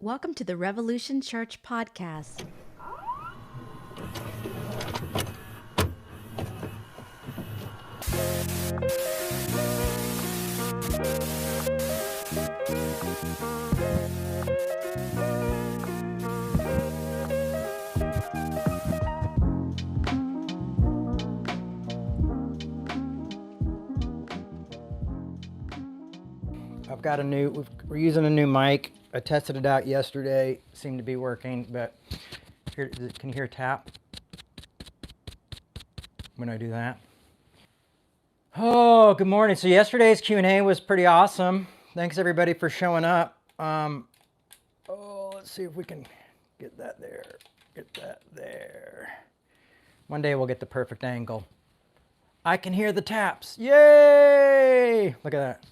Welcome to the Revolution Church podcast. We're using a new mic. I tested it out yesterday. Seemed to be working, but can you hear a tap when I do that? Oh, good morning. So yesterday's Q&A was pretty awesome. Thanks everybody for showing up. Let's see if we can get that there. Get that there. One day we'll get the perfect angle. I can hear the taps. Yay! Look at that.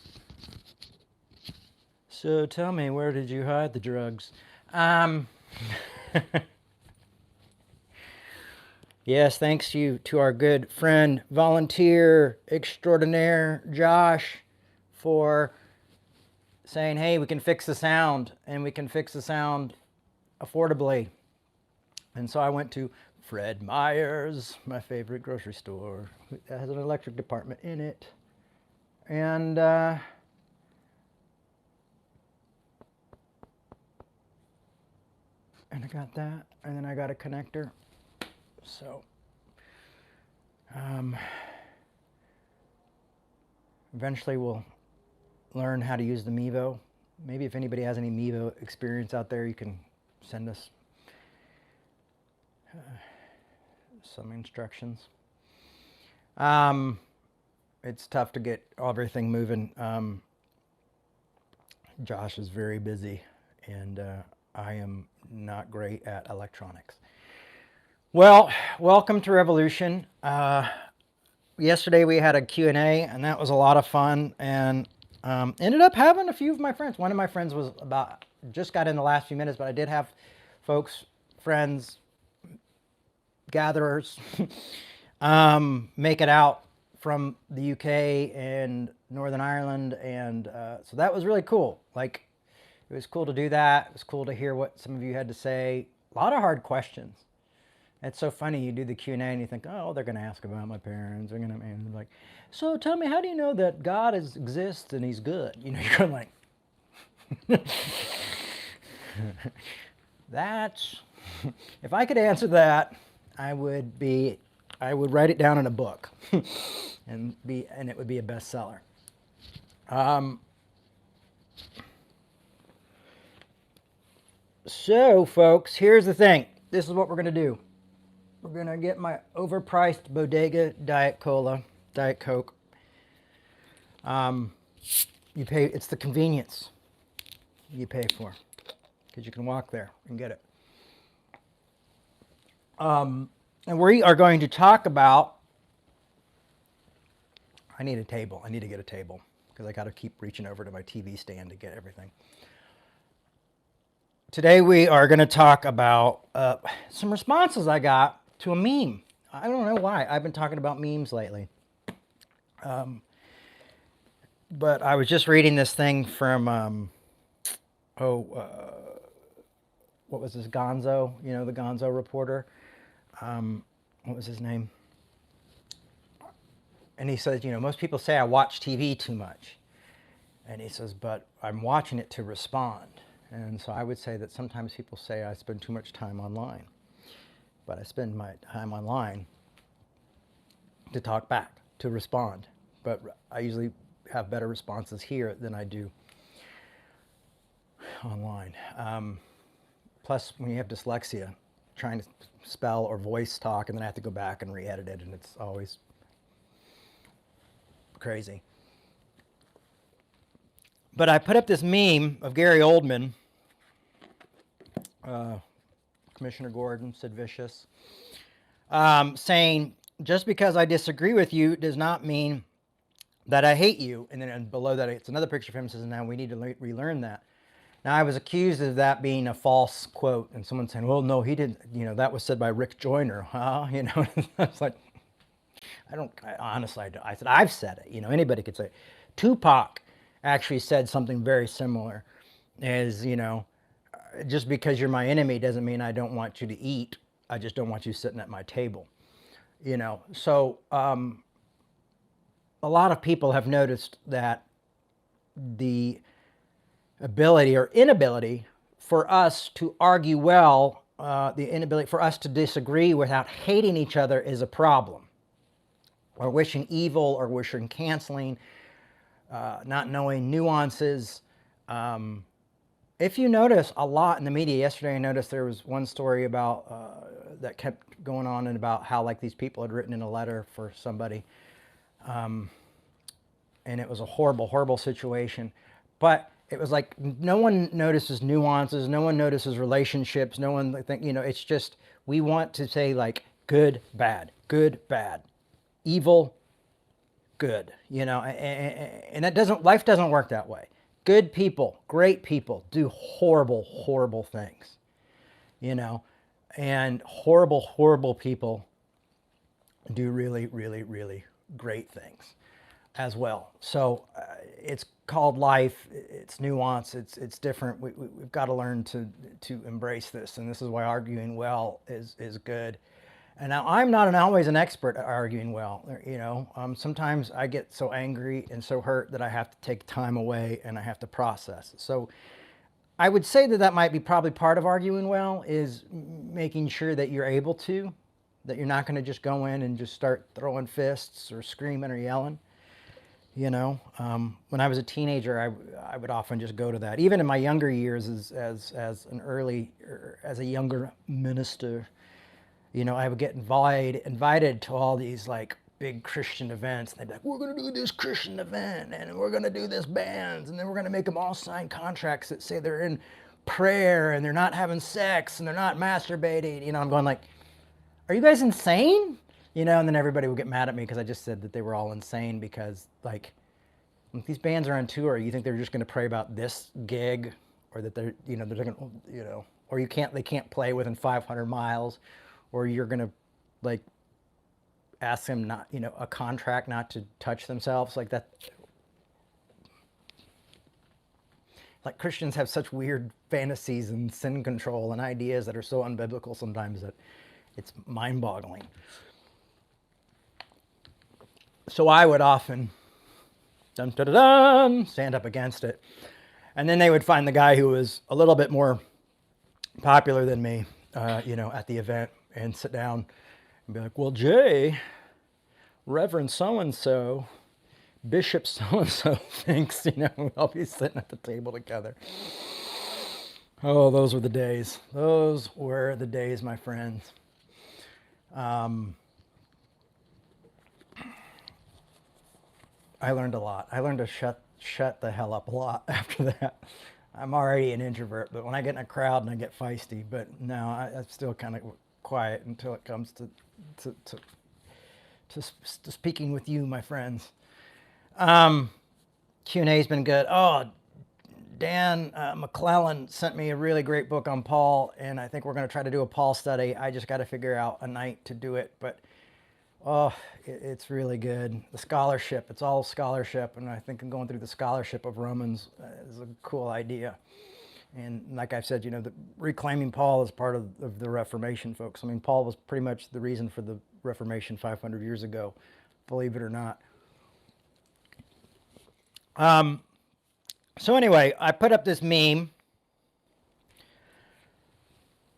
So tell me, where did you hide the drugs? Yes, thanks to our good friend, volunteer extraordinaire, Josh, for saying, hey, we can fix the sound, and we can fix the sound affordably. And so I went to Fred Meyer's, my favorite grocery store. It has an electric department in it. And I got that, and then I got a connector. So, eventually we'll learn how to use the Mevo. Maybe if anybody has any Mevo experience out there, you can send us some instructions. It's tough to get everything moving. Josh is very busy, and I am not great at electronics. Well, welcome to Revolution. Yesterday we had a Q&A, and that was a lot of fun, and ended up having a few of my friends. One of my friends was just got in the last few minutes, but I did have folks, friends, gatherers make it out from the UK and Northern Ireland, and so that was really cool. Like, it was cool to do that. It was cool to hear what some of you had to say. A lot of hard questions. It's so funny, you do the Q&A and you think, oh, they're going to ask about my parents. They're going to, and like, so tell me, how do you know that God exists and he's good? You know, you're like, that's, if I could answer that, I would write it down in a book and it would be a bestseller. So folks, here's the thing. This is what we're going to do. We're going to get my overpriced Bodega Diet Cola, Diet Coke. You pay, it's the convenience you pay for, because you can walk there and get it. And we are going to talk about, I need a table. I need to get a table, because I got to keep reaching over to my TV stand to get everything. Today we are going to talk about some responses I got to a meme. I don't know why. I've been talking about memes lately. But I was just reading this thing from, what was this, Gonzo? You know, the Gonzo reporter. What was his name? And he says, you know, most people say I watch TV too much. And he says, but I'm watching it to respond. And so I would say that sometimes people say I spend too much time online. But I spend my time online to talk back, to respond. But I usually have better responses here than I do online. Plus, when you have dyslexia, trying to spell or voice talk, and then I have to go back and re-edit it, and it's always crazy. But I put up this meme of Gary Oldman, Commissioner Gordon, Sid Vicious, saying, just because I disagree with you does not mean that I hate you. And then below that, it's another picture of him says, now we need to relearn that. Now, I was accused of that being a false quote, and someone saying, well, no, he didn't, you know, that was said by Rick Joyner, huh? You know, I was like, honestly, I said, I've said it, you know, anybody could say it. Tupac actually said something very similar, as, you know, just because you're my enemy doesn't mean I don't want you to eat. I just don't want you sitting at my table. So a lot of people have noticed that the ability or inability for us to argue well, the inability for us to disagree without hating each other is a problem. Or wishing evil, or wishing canceling, not knowing nuances. If you notice a lot in the media, yesterday I noticed there was one story about that kept going on, and about how like these people had written in a letter for somebody, and it was a horrible, horrible situation. But it was like no one notices nuances, no one notices relationships, no one it's just we want to say like good, bad, evil, good, and that doesn't, life doesn't work that way. Good people, great people do horrible, horrible things, and horrible, horrible people do really, really, really great things as well. So it's called life. It's nuance. It's different. We've got to learn to embrace this, and this is why arguing well is good. And now I'm not always an expert at arguing well. Sometimes I get so angry and so hurt that I have to take time away and I have to process. So I would say that might be probably part of arguing well, is making sure that you're able to, that you're not going to just go in and just start throwing fists or screaming or yelling. When I was a teenager, I would often just go to that. Even in my younger years, as a younger minister, I would get invited to all these like big Christian events. And they'd be like, we're going to do this Christian event, and we're going to do this bands, and then we're going to make them all sign contracts that say they're in prayer and they're not having sex and they're not masturbating. I'm going like, are you guys insane? And then everybody would get mad at me because I just said that they were all insane, because like when these bands are on tour, you think they're just going to pray about this gig, or that they're going to, or they can't play within 500 miles. Or you're going to like ask them not, a contract not to touch themselves like that. Like Christians have such weird fantasies and sin control and ideas that are so unbiblical sometimes that it's mind-boggling. So I would often stand up against it. And then they would find the guy who was a little bit more popular than me, at the event, and sit down and be like, well, Jay, Reverend so-and-so, Bishop so-and-so thinks, we'll be sitting at the table together. Oh, those were the days. Those were the days, my friends. I learned a lot. I learned to shut the hell up a lot after that. I'm already an introvert, but when I get in a crowd and I get feisty, but no, I'm still kind of quiet until it comes to speaking with you, my friends. Q&A's been good. Oh, Dan McClellan sent me a really great book on Paul, and I think we're going to try to do a Paul study. I just got to figure out a night to do it, but it's really good. The scholarship, it's all scholarship, and I think going through the scholarship of Romans is a cool idea. And like I've said, the reclaiming Paul is part of the Reformation, folks. I mean, Paul was pretty much the reason for the Reformation 500 years ago, believe it or not. So anyway, I put up this meme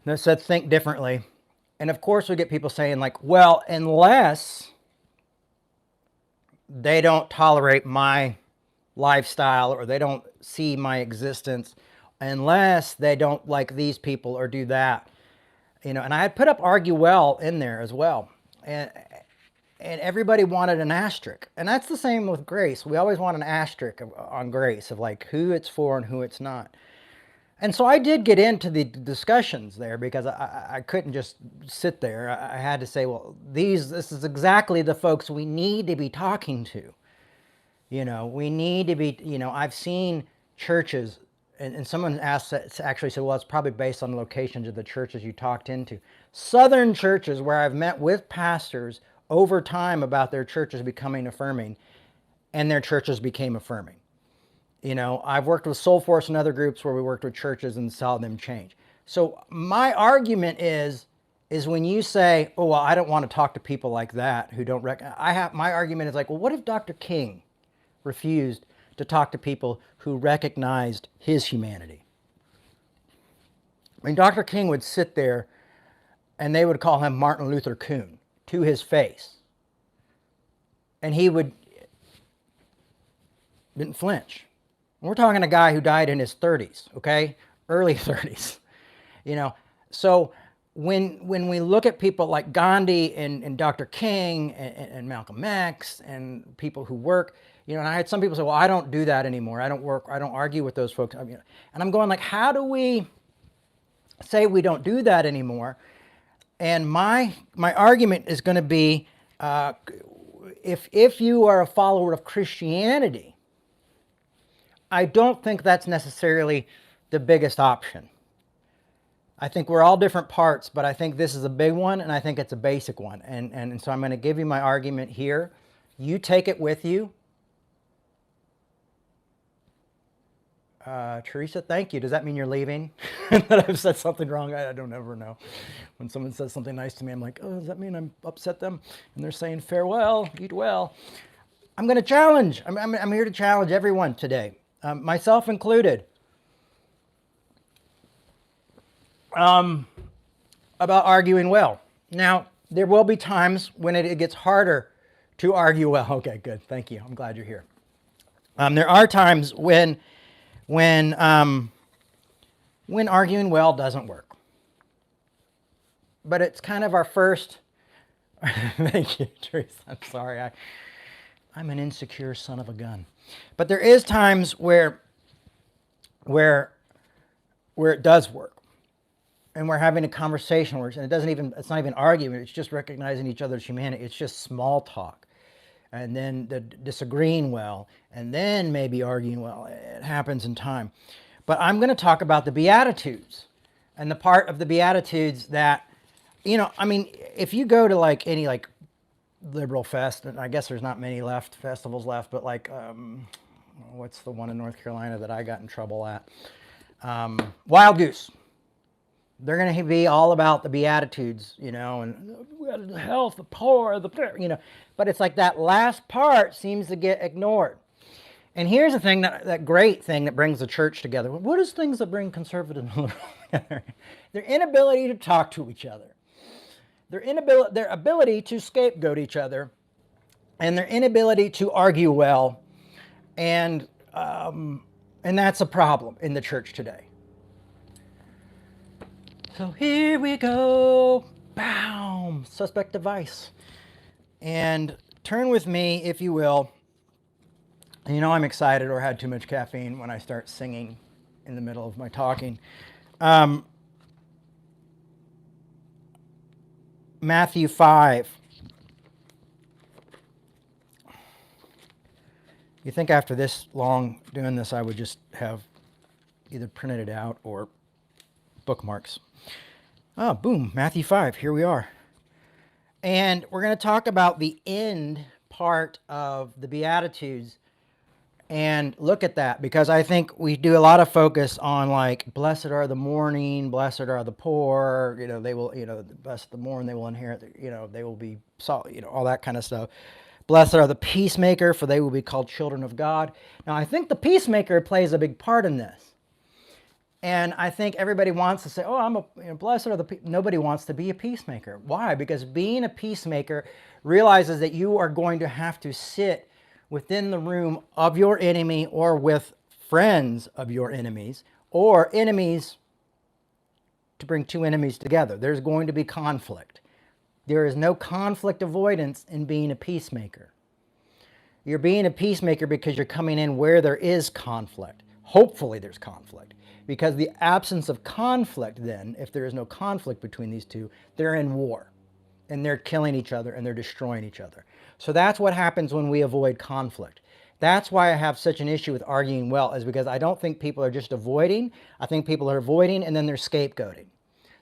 that said, think differently. And of course, we get people saying like, well, unless they don't tolerate my lifestyle, or they don't see my existence, unless they don't like these people or do that, and I had put up argue well in there as well, and everybody wanted an asterisk, and that's the same with grace. We always want an asterisk on grace, of like who it's for and who it's not. And so I did get into the discussions there, because I couldn't just sit there. I had to say, well, this is exactly the folks we need to be talking to. We need to be, I've seen churches, and someone actually said, well, it's probably based on the locations of the churches you talked into. Southern churches where I've met with pastors over time about their churches becoming affirming, and their churches became affirming. You know, I've worked with Soul Force and other groups where we worked with churches and saw them change. So my argument is when you say, oh, well, I don't want to talk to people like that who don't my argument is like, well, what if Dr. King refused to talk to people who recognized his humanity? I mean, Dr. King would sit there and they would call him Martin Luther Coon to his face. And he didn't flinch. We're talking a guy who died in his 30s, okay? Early 30s. You know, so when we look at people like Gandhi and Dr. King and Malcolm X and people who work, you know, and I had some people say, well, I don't do that anymore. I don't argue with those folks. I mean, and I'm going like, how do we say we don't do that anymore? And my argument is going to be, if you are a follower of Christianity, I don't think that's necessarily the biggest option. I think we're all different parts, but I think this is a big one, and I think it's a basic one. And so I'm going to give you my argument here. You take it with you. Teresa, thank you. Does that mean you're leaving? That I've said something wrong? I don't ever know. When someone says something nice to me, I'm like, oh, does that mean I'm upset them? And they're saying, farewell, eat well. I'm going to challenge. I'm here to challenge everyone today, myself included, about arguing well. Now, there will be times when it gets harder to argue well. Okay, good. Thank you. I'm glad you're here. There are times when arguing well doesn't work. But it's kind of our first... Thank you, Teresa. I'm sorry. I'm an insecure son of a gun. But there is times where it does work. And we're having a conversation where it's not even argument, it's just recognizing each other's humanity. It's just small talk. And then the disagreeing well, and then maybe arguing well. It happens in time. But I'm going to talk about the Beatitudes, and the part of the Beatitudes that, you know, I mean, if you go to like any like liberal fest, and I guess there's not many festivals left, but like, what's the one in North Carolina that I got in trouble at? Wild Goose. They're going to be all about the Beatitudes, you know, and the health, the poor, you know. But it's like that last part seems to get ignored. And here's the thing, that great thing that brings the church together. What is things that bring conservative and liberal together? Their inability to talk to each other. Their ability to scapegoat each other. And their inability to argue well. And that's a problem in the church today. So here we go, boom, suspect device. And turn with me, if you will. You know I'm excited or had too much caffeine when I start singing in the middle of my talking. Matthew 5. You think after this long doing this, I would just have either printed it out or bookmarks. Oh, boom, Matthew 5, here we are. And we're going to talk about the end part of the Beatitudes and look at that, because I think we do a lot of focus on like, blessed are the mourning, blessed are the poor, you know, they will, you know, blessed the mourn, they will inherit, you know, they will be, you know, all that kind of stuff. Blessed are the peacemaker, for they will be called children of God. Now, I think the peacemaker plays a big part in this. And I think everybody wants to say, oh, blessed are the people. Nobody wants to be a peacemaker. Why? Because being a peacemaker realizes that you are going to have to sit within the room of your enemy, or with friends of your enemies, or enemies, to bring two enemies together. There's going to be conflict. There is no conflict avoidance in being a peacemaker. You're being a peacemaker because you're coming in where there is conflict. Hopefully there's conflict. Because the absence of conflict then, if there is no conflict between these two, they're in war. And they're killing each other and they're destroying each other. So that's what happens when we avoid conflict. That's why I have such an issue with arguing well, is because I don't think people are just avoiding. I think people are avoiding and then they're scapegoating.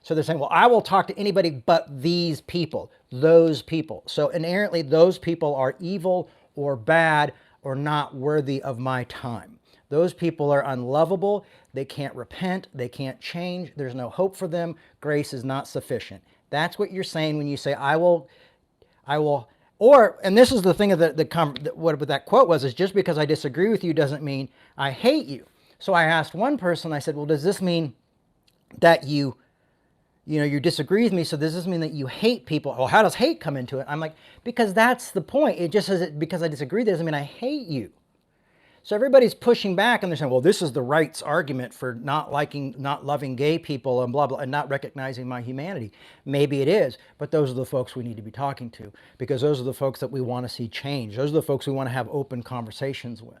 So they're saying, well, I will talk to anybody but these people, those people. So inherently those people are evil or bad or not worthy of my time. Those people are unlovable. They can't repent. They can't change. There's no hope for them. Grace is not sufficient. That's what you're saying when you say, I will, or, and this is the thing of what that quote was, is just because I disagree with you doesn't mean I hate you. So I asked one person, I said, well, does this mean that you disagree with me, so does this mean that you hate people? Well, how does hate come into it? I'm like, because that's the point. It just says because I disagree doesn't mean I hate you. So everybody's pushing back and they're saying, well, this is the right's argument for not loving gay people and blah, blah, and not recognizing my humanity. Maybe it is, but those are the folks we need to be talking to, because those are the folks that we want to see change. Those are the folks we want to have open conversations with.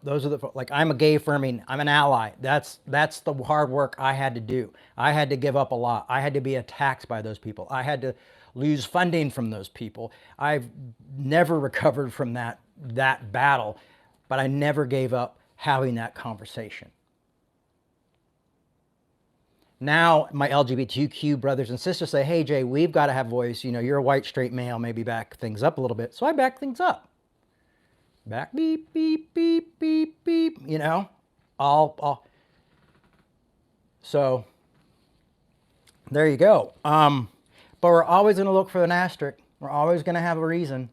Those are like, I'm a gay affirming, I'm an ally. That's the hard work I had to do. I had to give up a lot. I had to be attacked by those people. I had to lose funding from those people. I've never recovered from that battle, but I never gave up having that conversation. Now my LGBTQ brothers and sisters say, hey Jay, we've got to have voice. You're a white straight male, maybe back things up a little bit. So I back things up. Back, beep, beep, beep, beep, beep, all. So there you go. But we're always going to look for an asterisk. We're always going to have a reason.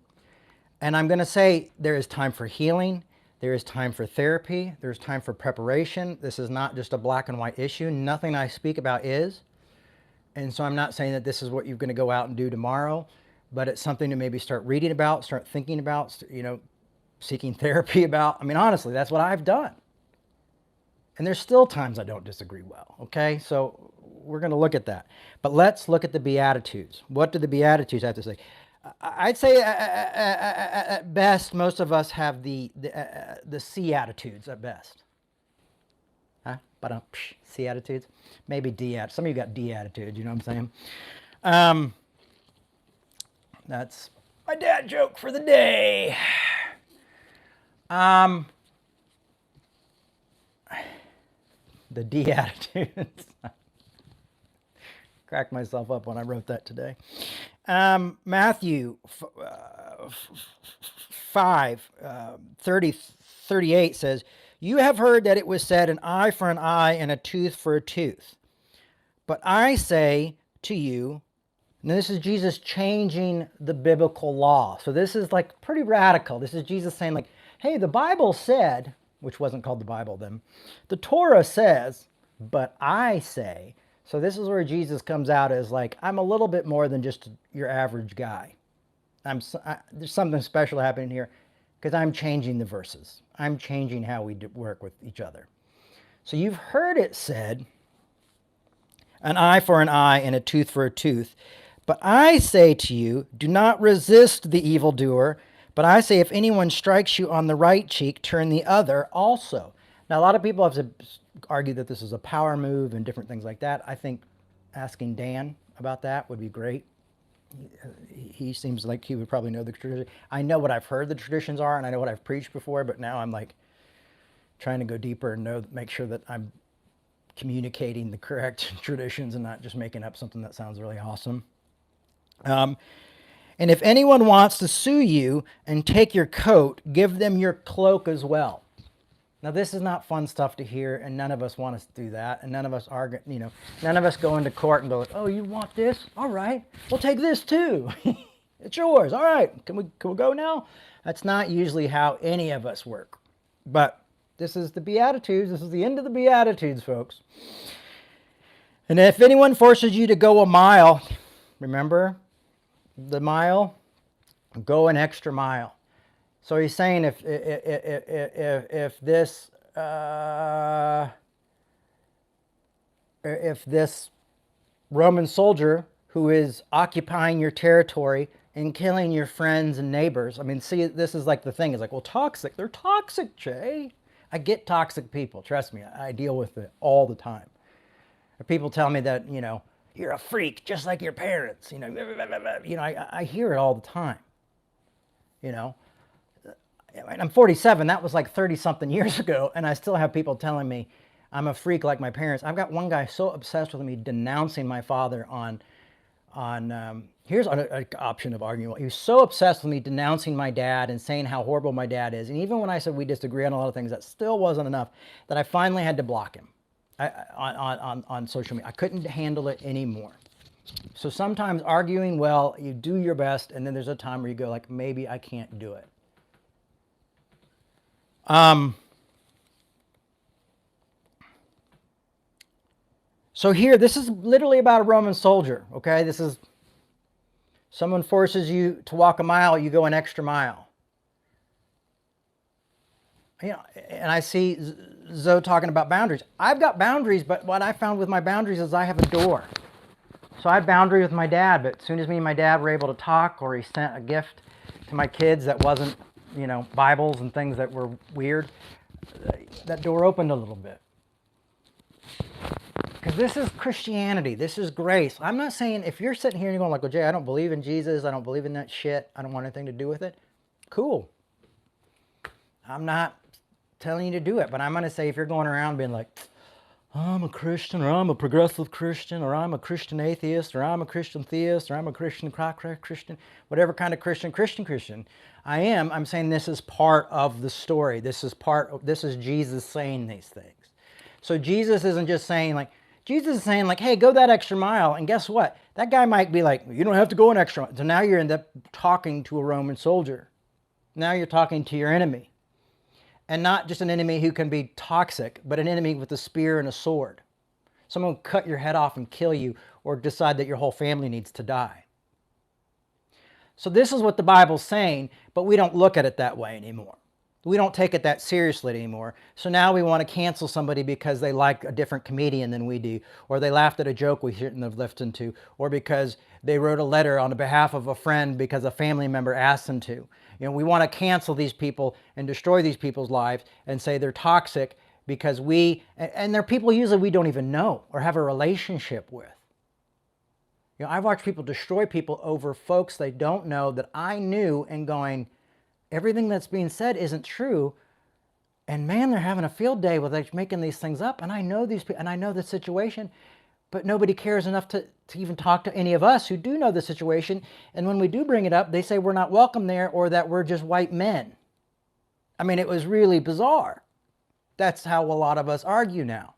And I'm going to say there is time for healing. There is time for therapy. There's time for preparation. This is not just a black and white issue. Nothing I speak about is. And so I'm not saying that this is what you're going to go out and do tomorrow, but it's something to maybe start reading about, start thinking about, seeking therapy about. I mean, honestly, that's what I've done. And there's still times I don't disagree well, okay? So we're going to look at that. But let's look at the Beatitudes. What do the Beatitudes have to say? I'd say at best, most of us have the C attitudes at best. Huh? But C attitudes? Maybe D attitudes. Some of you got D attitudes, you know what I'm saying? That's my dad joke for the day. The D attitudes. Cracked myself up when I wrote that today. Matthew 5:38 says, you have heard that it was said, an eye for an eye and a tooth for a tooth. But I say to you, and this is Jesus changing the biblical law. So this is like pretty radical. This is Jesus saying like, hey, the Bible said, which wasn't called the Bible then, the Torah says, but I say. So this is where Jesus comes out as like, I'm a little bit more than just your average guy. There's something special happening here because I'm changing the verses. I'm changing how we work with each other. So you've heard it said, an eye for an eye and a tooth for a tooth. But I say to you, do not resist the evildoer. But I say, if anyone strikes you on the right cheek, turn the other also. Now, a lot of people have argued that this is a power move and different things like that. I think asking Dan about that would be great. He seems like he would probably know the tradition. I know what I've heard the traditions are, and I know what I've preached before, but now I'm like trying to go deeper and make sure that I'm communicating the correct traditions and not just making up something that sounds really awesome. And if anyone wants to sue you and take your coat, give them your cloak as well. Now, this is not fun stuff to hear, and none of us want to do that, and none of us are, none of us go into court and go, oh, you want this? All right, we'll take this too. It's yours. All right, can we go now? That's not usually how any of us work. But this is the Beatitudes. This is the end of the Beatitudes, folks. And if anyone forces you to go a mile, remember the mile? Go an extra mile. So he's saying if this Roman soldier who is occupying your territory and killing your friends and neighbors, I mean, see, this is like the thing. It's like, well, toxic. They're toxic, Jay. I get toxic people. Trust me, I deal with it all the time. People tell me that, you're a freak just like your parents. I hear it all the time. I'm 47. That was like 30-something years ago, and I still have people telling me I'm a freak like my parents. I've got one guy so obsessed with me denouncing my father on here's an option of arguing. He was so obsessed with me denouncing my dad and saying how horrible my dad is. And even when I said we disagree on a lot of things, that still wasn't enough, that I finally had to block him on social media. I couldn't handle it anymore. So sometimes arguing, well, you do your best, and then there's a time where you go like, maybe I can't do it. So here, this is literally about a Roman soldier, okay? This is, someone forces you to walk a mile, you go an extra mile. You know, and I see Zoe talking about boundaries. I've got boundaries, but what I found with my boundaries is I have a door. So I had boundary with my dad, but as soon as me and my dad were able to talk, or he sent a gift to my kids that wasn't, you know, Bibles and things that were weird, that door opened a little bit. Because this is Christianity. This is grace. I'm not saying, if you're sitting here and you're going like, well, Jay, I don't believe in Jesus. I don't believe in that shit. I don't want anything to do with it. Cool. I'm not telling you to do it. But I'm going to say, if you're going around being like, I'm a Christian, or I'm a progressive Christian, or I'm a Christian atheist, or I'm a Christian theist, or I'm a Christian Christian, whatever kind of Christian I'm saying this is part of the story. This is Jesus saying these things. So Jesus isn't just saying like, Jesus is saying like, hey, go that extra mile. And guess what? That guy might be like, you don't have to go an extra mile. So now you end up talking to a Roman soldier. Now you're talking to your enemy. And not just an enemy who can be toxic, but an enemy with a spear and a sword. Someone will cut your head off and kill you, or decide that your whole family needs to die. So this is what the Bible's saying, but we don't look at it that way anymore. We don't take it that seriously anymore. So now we want to cancel somebody because they like a different comedian than we do, or they laughed at a joke we shouldn't have listened to, or because they wrote a letter on behalf of a friend because a family member asked them to. You know, we want to cancel these people and destroy these people's lives and say they're toxic because and they're people usually we don't even know or have a relationship with. You know, I've watched people destroy people over folks they don't know that I knew, and going, everything that's being said isn't true. And man, they're having a field day with like making these things up. And I know these people, and I know the situation, but nobody cares enough to even talk to any of us who do know the situation. And when we do bring it up, they say we're not welcome there, or that we're just white men. I mean, it was really bizarre. That's how a lot of us argue now.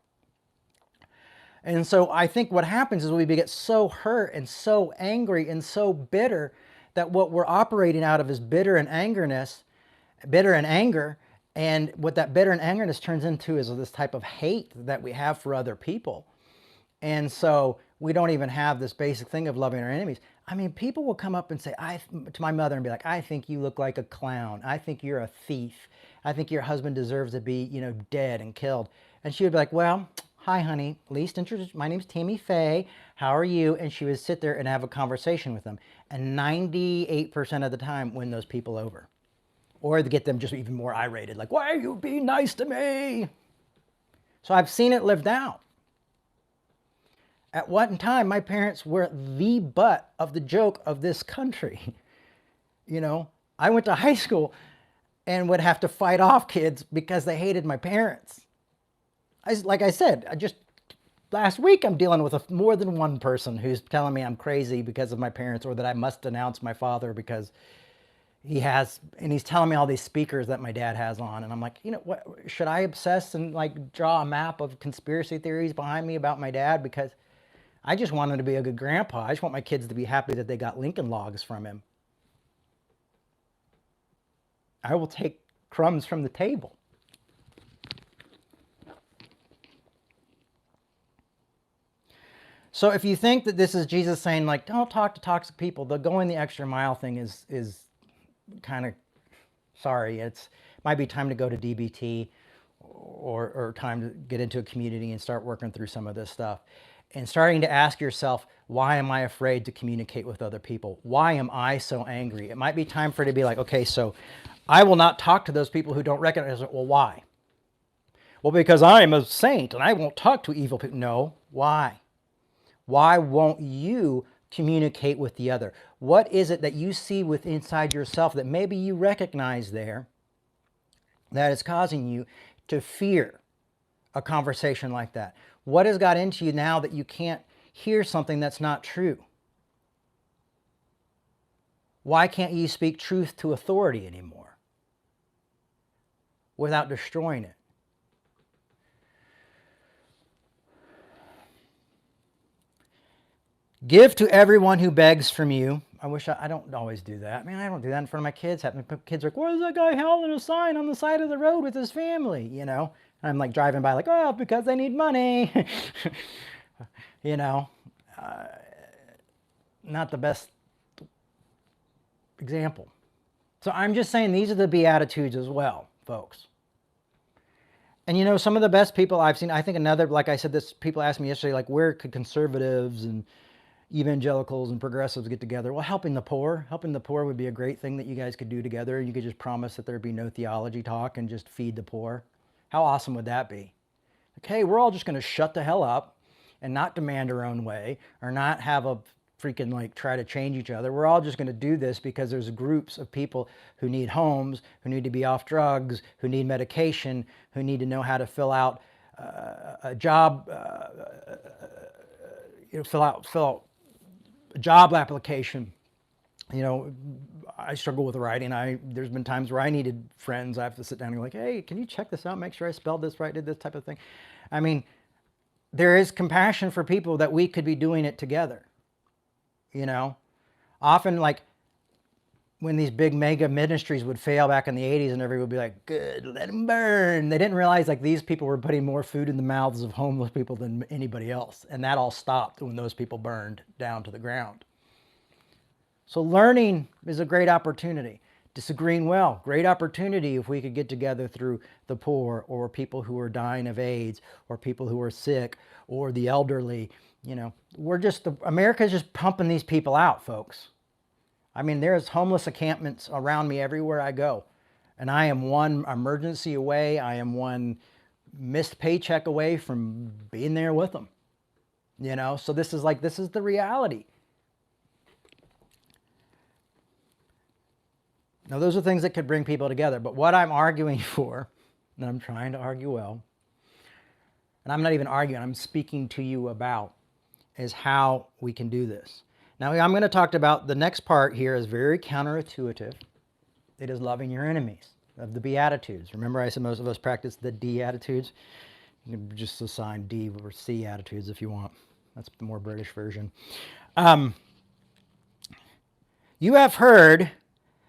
And so I think what happens is we get so hurt and so angry and so bitter that what we're operating out of is bitter and anger. And what that bitter and angerness turns into is this type of hate that we have for other people. And so we don't even have this basic thing of loving our enemies. I mean, people will come up and say to my mother and be like, I think you look like a clown. I think you're a thief. I think your husband deserves to be, you know, dead and killed. And she would be like, well, hi, honey. Least introduce. My name's Tammy Faye. How are you? And she would sit there and have a conversation with them. And 98% of the time win those people over. Or to get them just even more irated. Like, why are you being nice to me? So I've seen it lived out. At one time, my parents were the butt of the joke of this country. You know, I went to high school and would have to fight off kids because they hated my parents. Like I said, last week I'm dealing with more than one person who's telling me I'm crazy because of my parents, or that I must denounce my father because he's telling me all these speakers that my dad has on. And I'm like, you know what, should I obsess and like draw a map of conspiracy theories behind me about my dad? Because I just want him to be a good grandpa. I just want my kids to be happy that they got Lincoln Logs from him. I will take crumbs from the table. So if you think that this is Jesus saying like, don't talk to toxic people, the going the extra mile thing is kind of, sorry, might be time to go to DBT or time to get into a community and start working through some of this stuff. And starting to ask yourself, why am I afraid to communicate with other people? Why am I so angry? It might be time for it to be like, okay, so I will not talk to those people who don't recognize it. Well, why? Well, because I am a saint and I won't talk to evil people. No, why? Why won't you communicate with the other? What is it that you see inside yourself that maybe you recognize there that is causing you to fear a conversation like that? What has got into you now that you can't hear something that's not true? Why can't you speak truth to authority anymore without destroying it? Give to everyone who begs from you. I wish I don't always do that. Man, I don't do that in front of my kids. Kids are like, "Why is that guy howling a sign on the side of the road with his family?" You know, and I'm like driving by, like, "Oh, because they need money." You know, not the best example. So I'm just saying these are the Beatitudes as well, folks. And you know, some of the best people I've seen, I think another, like I said, this people asked me yesterday, like, where could conservatives and evangelicals and progressives get together? Well, helping the poor would be a great thing that you guys could do together. You could just promise that there'd be no theology talk and just feed the poor. How awesome would that be? Like, hey, we're all just going to shut the hell up and not demand our own way or not have a freaking like try to change each other. We're all just going to do this because there's groups of people who need homes, who need to be off drugs, who need medication, who need to know how to fill out a job, fill out a job application. You know, I struggle with writing. There's been times where I needed friends. I have to sit down and go like, hey, can you check this out? Make sure I spelled this right, did this type of thing. I mean, there is compassion for people that we could be doing it together. You know, often like when these big mega ministries would fail back in the 80s and everybody would be like, good, let them burn. They didn't realize like these people were putting more food in the mouths of homeless people than anybody else. And that all stopped when those people burned down to the ground. So learning is a great opportunity. Disagreeing well, great opportunity if we could get together through the poor or people who are dying of AIDS or people who are sick or the elderly. You know, America's just pumping these people out, folks. I mean, there's homeless encampments around me everywhere I go. And I am one emergency away. I am one missed paycheck away from being there with them. You know, so this is the reality. Now, those are things that could bring people together. But what I'm arguing for, and I'm trying to argue well, and I'm not even arguing, I'm speaking to you about, is how we can do this. Now, I'm going to talk about the next part here is very counterintuitive. It is loving your enemies of the Beatitudes. Remember I said most of us practice the D-attitudes? You can just assign D or C attitudes if you want. That's the more British version. You have heard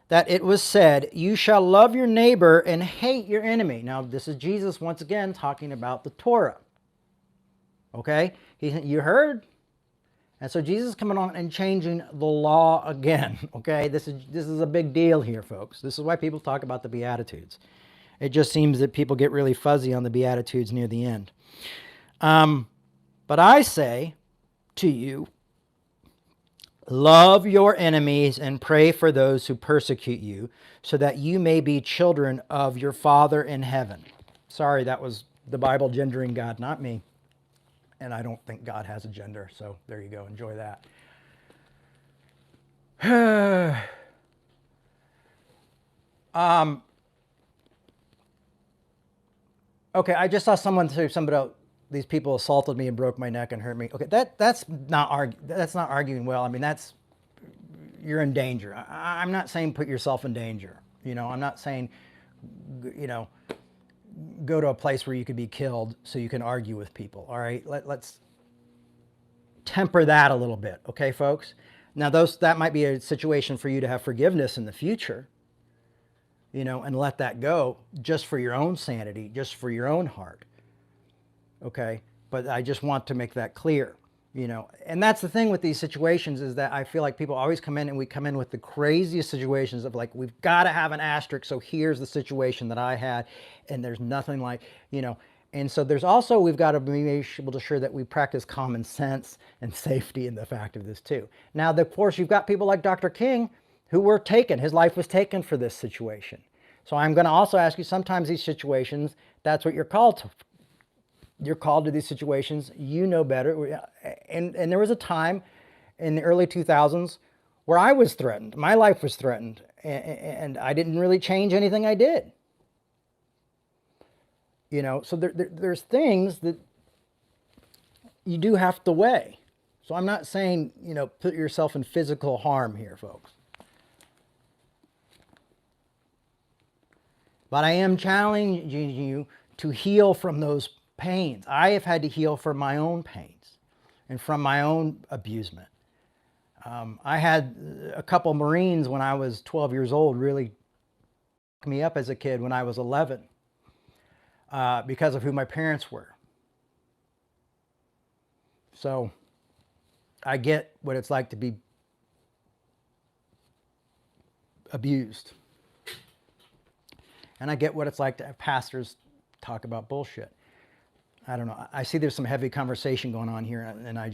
that it was said, you shall love your neighbor and hate your enemy. Now, this is Jesus once again talking about the Torah. Okay? You heard? And so Jesus is coming on and changing the law again. Okay? This is a big deal here, folks. This is why people talk about the Beatitudes. It just seems that people get really fuzzy on the Beatitudes near the end. But I say to you, love your enemies and pray for those who persecute you, so that you may be children of your Father in heaven. Sorry, that was the Bible gendering God, not me. And I don't think God has a gender, so there you go. Enjoy that. Okay, I just saw someone say these people assaulted me and broke my neck and hurt me. Okay, that's not arguing well. I mean, you're in danger. I'm not saying put yourself in danger. You know, I'm not saying, you know, go to a place where you could be killed so you can argue with people. All right, let's temper that a little bit, okay, folks? Now, that might be a situation for you to have forgiveness in the future, you know, and let that go just for your own sanity, just for your own heart, okay? But I just want to make that clear, you know. And that's the thing with these situations is that I feel like people always come in and we come in with the craziest situations of like, we've got to have an asterisk, so here's the situation that I had, and there's nothing like, you know. And so there's also, we've got to be able to ensure that we practice common sense and safety in the fact of this too. Now, of course, you've got people like Dr. King who were taken. His life was taken for this situation. So I'm going to also ask you, sometimes these situations, that's what you're called to. You're called to these situations. You know better. And there was a time in the early 2000s where I was threatened. My life was threatened. And I didn't really change anything I did. You know, so there's things that you do have to weigh. So I'm not saying, you know, put yourself in physical harm here, folks. But I am challenging you to heal from those pains. I have had to heal from my own pains and from my own abusement. I had a couple Marines when I was 12 years old really fuck me up as a kid when I was 11 because of who my parents were. So I get what it's like to be abused. And I get what it's like to have pastors talk about bullshit. I don't know. I see there's some heavy conversation going on here, and I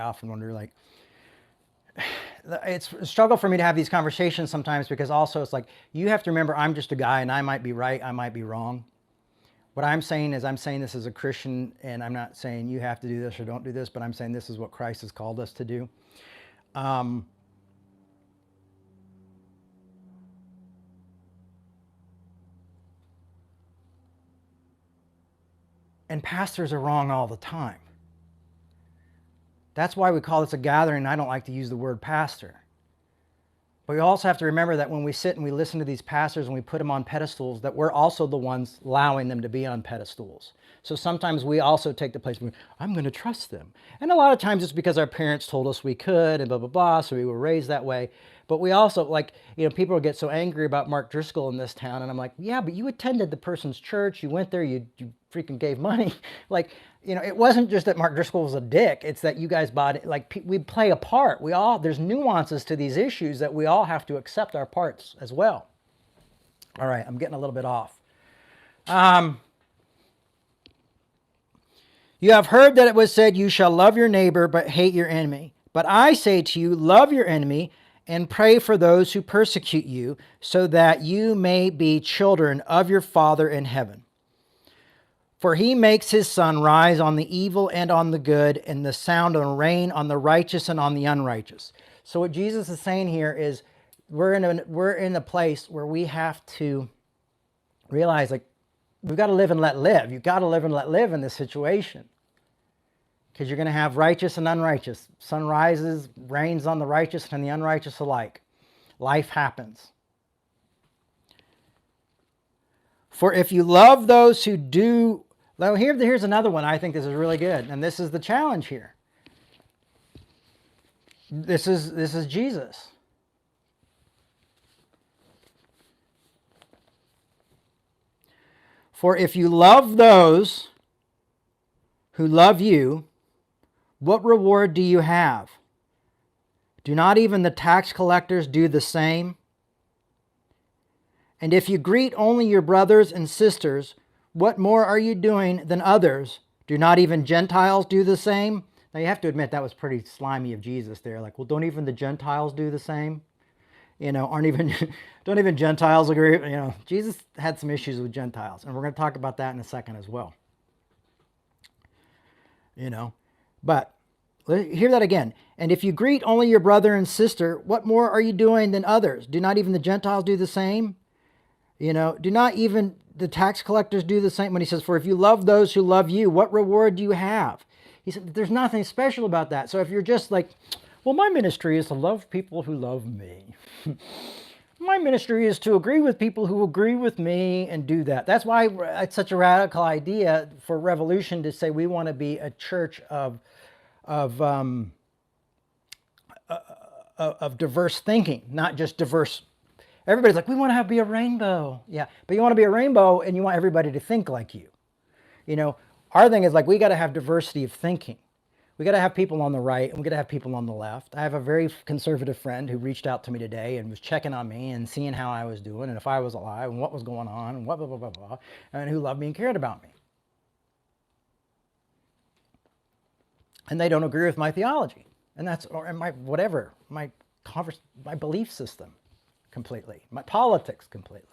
often wonder, like, it's a struggle for me to have these conversations sometimes because also it's like, you have to remember I'm just a guy and I might be right, I might be wrong. What I'm saying is I'm saying this as a Christian, and I'm not saying you have to do this or don't do this, but I'm saying this is what Christ has called us to do. And pastors are wrong all the time. That's why we call this a gathering. I don't like to use the word pastor. But we also have to remember that when we sit and we listen to these pastors and we put them on pedestals, that we're also the ones allowing them to be on pedestals. So sometimes we also take the place, I'm going to trust them. And a lot of times it's because our parents told us we could and blah, blah, blah, so we were raised that way. But we also, like, people get so angry about Mark Driscoll in this town, and I'm like, yeah, but you attended the person's church, you went there, you freaking gave money. Like, it wasn't just that Mark Driscoll was a dick, it's that you guys bought it. Like, we play a part. There's nuances to these issues that we all have to accept our parts as well. All right, I'm getting a little bit off. You have heard that it was said, you shall love your neighbor, but hate your enemy. But I say to you, love your enemy, and pray for those who persecute you, so that you may be children of your Father in heaven. For he makes his sun rise on the evil and on the good, and the sound and rain on the righteous and on the unrighteous. So what Jesus is saying here is we're in a place where we have to realize, like, we've got to live and let live. You've got to live and let live in this situation. Because you're going to have righteous and unrighteous. Sun rises, rains on the righteous and the unrighteous alike. Life happens. For if you love those who do... Now here's another one. I think this is really good. And this is the challenge here. This is Jesus. For if you love those who love you, what reward do you have? Do not even the tax collectors do the same? And if you greet only your brothers and sisters, what more are you doing than others? Do not even Gentiles do the same? Now you have to admit that was pretty slimy of Jesus there. Like, well, don't even the Gentiles do the same? Don't even Gentiles agree? Jesus had some issues with Gentiles, and we're going to talk about that in a second as well. But hear that again. And if you greet only your brother and sister, what more are you doing than others? Do not even the Gentiles do the same? Do not even the tax collectors do the same? When he says, for if you love those who love you, what reward do you have? He said, there's nothing special about that. So if you're just like, well, my ministry is to love people who love me. My ministry is to agree with people who agree with me and do that. That's why it's such a radical idea for Revolution to say we want to be a church of diverse thinking, not just diverse. Everybody's like, we want to be a rainbow. Yeah, but you want to be a rainbow and you want everybody to think like you. Our thing is like, we got to have diversity of thinking. We got to have people on the right and we got to have people on the left. I have a very conservative friend who reached out to me today and was checking on me and seeing how I was doing and if I was alive and what was going on and what blah, blah, blah, blah, and who loved me and cared about me. And they don't agree with my theology. And my belief system completely, my politics completely.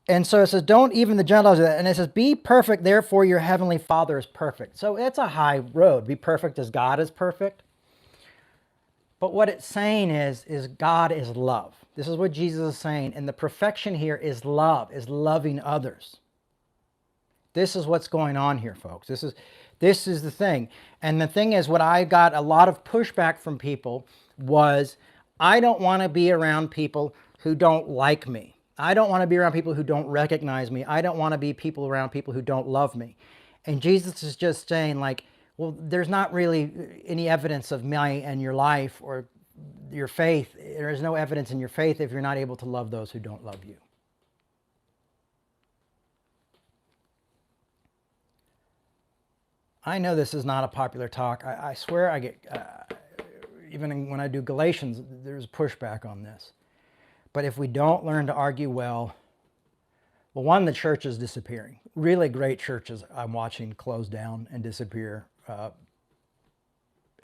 And so it says, don't even the Gentiles do that. And it says, be perfect, therefore your heavenly Father is perfect. So it's a high road. Be perfect as God is perfect. But what it's saying is God is love. This is what Jesus is saying. And the perfection here is love, is loving others. This is what's going on here, folks. This This is the thing. And the thing is, what I got a lot of pushback from people was, I don't want to be around people who don't like me. I don't want to be around people who don't recognize me. I don't want to be around people who don't love me. And Jesus is just saying, like, well, there's not really any evidence of me and your life or your faith. There is no evidence in your faith if you're not able to love those who don't love you. I know this is not a popular talk. I swear I get, even when I do Galatians, there's pushback on this. But if we don't learn to argue well, one, the church is disappearing. Really great churches I'm watching close down and disappear.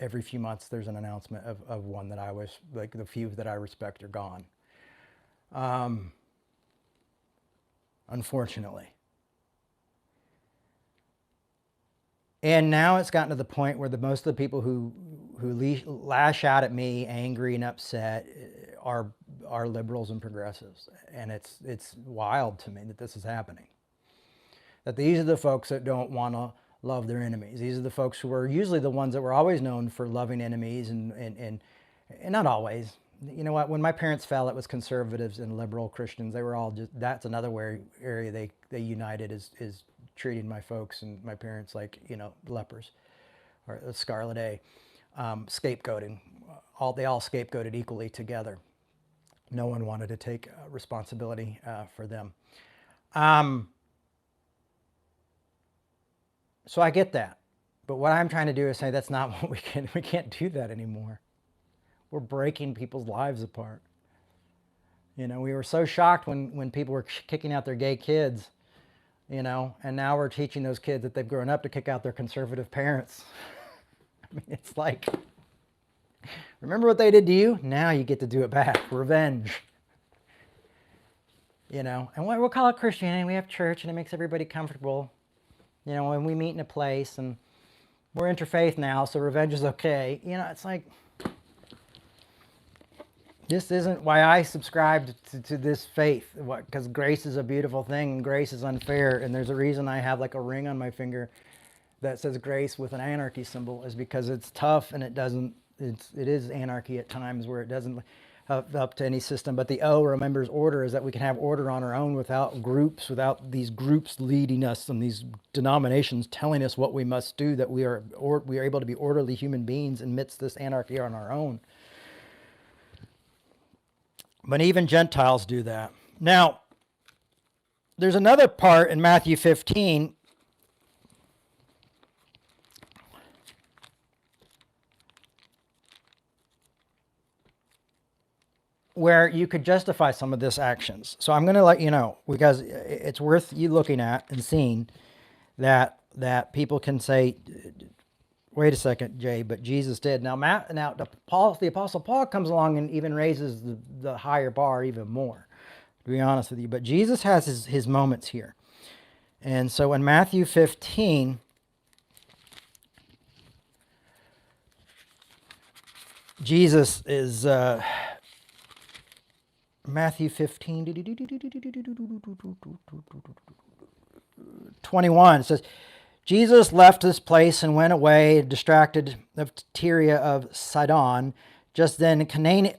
Every few months there's an announcement of one that I was, like, the few that I respect are gone. Unfortunately. And now it's gotten to the point where most of the people who lash out at me, angry and upset, are liberals and progressives. And it's wild to me that this is happening. That these are the folks that don't want to love their enemies. These are the folks who are usually the ones that were always known for loving enemies, and not always. You know what? When my parents fell, it was conservatives and liberal Christians. They were all just, that's another area they united, is treating my folks and my parents like, lepers or scarlet A. Scapegoating. They all scapegoated equally together. No one wanted to take responsibility for them. So I get that. But what I'm trying to do is say that's not what we can't do that anymore. We're breaking people's lives apart. We were so shocked when people were kicking out their gay kids, and now we're teaching those kids that they've grown up to kick out their conservative parents. I mean, it's like, remember what they did to you? Now you get to do it back. Revenge. And we'll call it Christianity. We have church and it makes everybody comfortable. When we meet in a place, and we're interfaith now, so revenge is okay. It's like, this isn't why I subscribed to this faith. Because grace is a beautiful thing and grace is unfair. And there's a reason I have like a ring on my finger that says grace with an anarchy symbol, is because it's tough and it is anarchy at times where it doesn't up to any system. But the O remembers order, is that we can have order on our own without groups, without these groups leading us and these denominations telling us what we must do, that we are able to be orderly human beings amidst this anarchy on our own. But even Gentiles do that. Now, there's another part in Matthew 15 where you could justify some of this actions. So I'm going to let you know, because it's worth you looking at and seeing that people can say, wait a second, Jay, but Jesus did. Now the Apostle Paul comes along and even raises the higher bar even more, to be honest with you. But Jesus has his moments here. And so in Matthew 15, Jesus is... Matthew 15, 21 says, Jesus left this place and went away, distracted of Tyre of Sidon. Just then a Canadian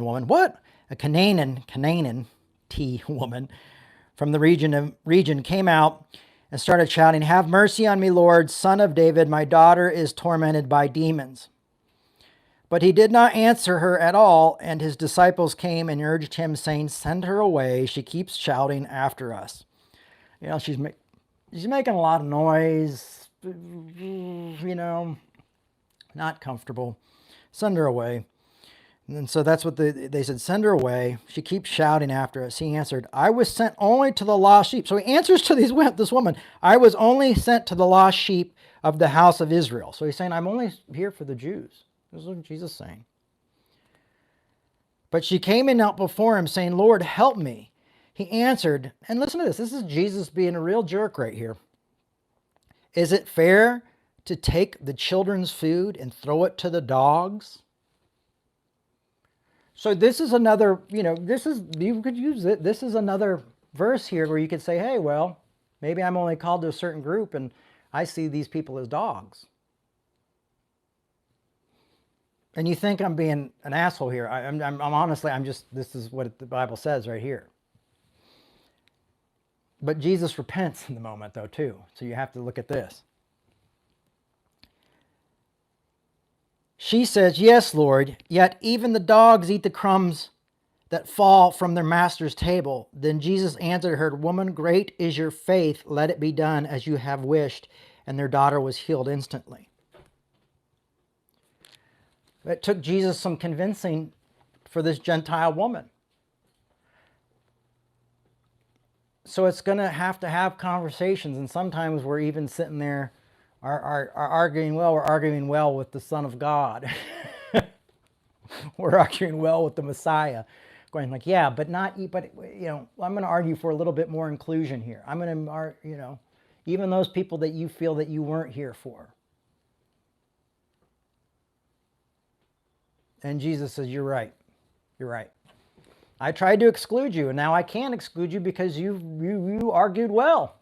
woman, a Canaan woman from the region came out and started shouting, "Have mercy on me, Lord, Son of David, my daughter is tormented by demons." But he did not answer her at all, and his disciples came and urged him, saying, "Send her away. She keeps shouting after us." She's making a lot of noise, not comfortable. Send her away. And so that's what they said, send her away. She keeps shouting after us. He answered, "I was sent only to the lost sheep." So he answers to this woman, "I was only sent to the lost sheep of the house of Israel." So he's saying, I'm only here for the Jews. This is what Jesus is saying. But she came and knelt before him, saying, "Lord, help me." He answered, and listen to this. This is Jesus being a real jerk right here. "Is it fair to take the children's food and throw it to the dogs?" So this is another, you could use it. This is another verse here where you could say, hey, well, Maybe I'm only called to a certain group and I see these people as dogs. And you think I'm being an asshole here. I'm honestly, this is what the Bible says right here. But Jesus repents in the moment though too. So you have to look at this. She says, "Yes, Lord, yet even the dogs eat the crumbs that fall from their master's table." Then Jesus answered her, "Woman, great is your faith. Let it be done as you have wished." And their daughter was healed instantly. It took Jesus some convincing for this Gentile woman. So it's going to have conversations, and sometimes we're even sitting there are arguing well. We're arguing well with the Son of God. We're arguing well with the Messiah. Going like, yeah, but I'm going to argue for a little bit more inclusion here. I'm going to, even those people that you feel that you weren't here for. And Jesus says, you're right. You're right. I tried to exclude you, and now I can't exclude you because you argued well.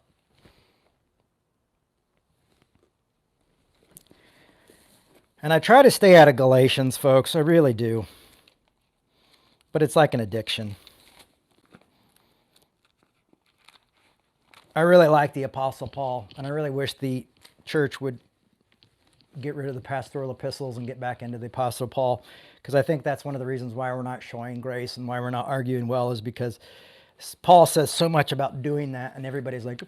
And I try to stay out of Galatians, folks. I really do. But it's like an addiction. I really like the Apostle Paul, and I really wish the church would get rid of the pastoral epistles and get back into the Apostle Paul, because I think that's one of the reasons why we're not showing grace and why we're not arguing well, is because Paul says so much about doing that, and everybody's like,